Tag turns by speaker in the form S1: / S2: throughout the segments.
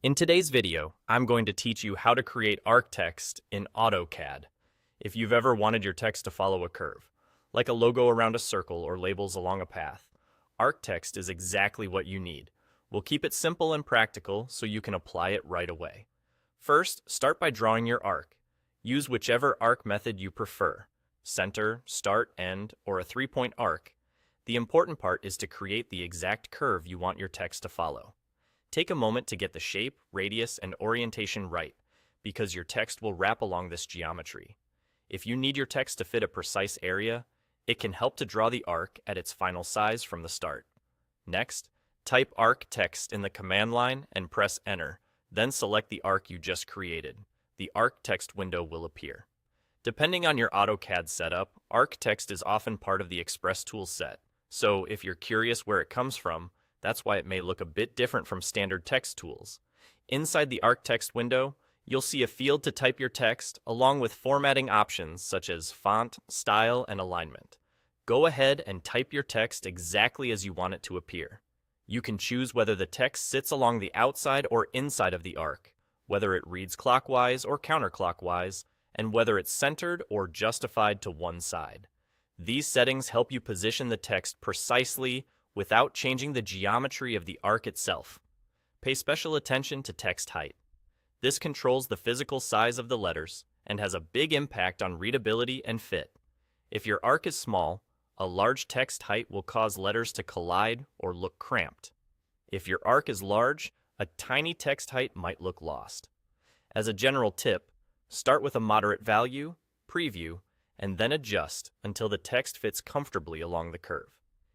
S1: In today's video, I'm going to teach you how to create arc text in AutoCAD. If you've ever wanted your text to follow a curve, like a logo around a circle or labels along a path, arc text is exactly what you need. We'll keep it simple and practical so you can apply it right away. First, start by drawing your arc. Use whichever arc method you prefer: center, start, end, or a three-point arc. The important part is to create the exact curve you want your text to follow. Take a moment to get the shape, radius, and orientation right, because your text will wrap along this geometry. If you need your text to fit a precise area, it can help to draw the arc at its final size from the start. Next, type arc text in the command line and press enter, then select the arc you just created. The arc text window will appear. Depending on your AutoCAD setup, arc text is often part of the Express tool set, so if you're curious where it comes from, that's why it may look a bit different from standard text tools. Inside the arc text window, you'll see a field to type your text along with formatting options such as font, style, and alignment. Go ahead and type your text exactly as you want it to appear. You can choose whether the text sits along the outside or inside of the arc, whether it reads clockwise or counterclockwise, and whether it's centered or justified to one side. These settings help you position the text precisely without changing the geometry of the arc itself. Pay special attention to text height. This controls the physical size of the letters and has a big impact on readability and fit. If your arc is small, a large text height will cause letters to collide or look cramped. If your arc is large, a tiny text height might look lost. As a general tip, start with a moderate value, preview, and then adjust until the text fits comfortably along the curve.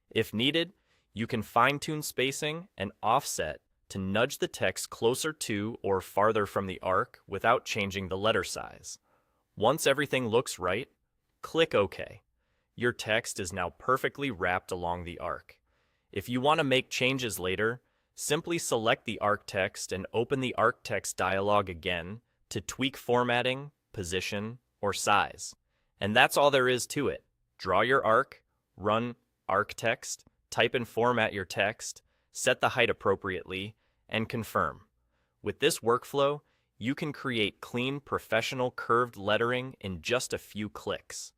S1: If needed, you can fine-tune spacing and offset to nudge the text closer to or farther from the arc without changing the letter size. Once everything looks right, click OK. Your text is now perfectly wrapped along the arc. If you want to make changes later, simply select the arc text and open the arc text dialog again to tweak formatting, position, or size. And that's all there is to it. Draw your arc, run arc text, type and format your text, set the height appropriately, and confirm. With this workflow, you can create clean, professional curved lettering in just a few clicks.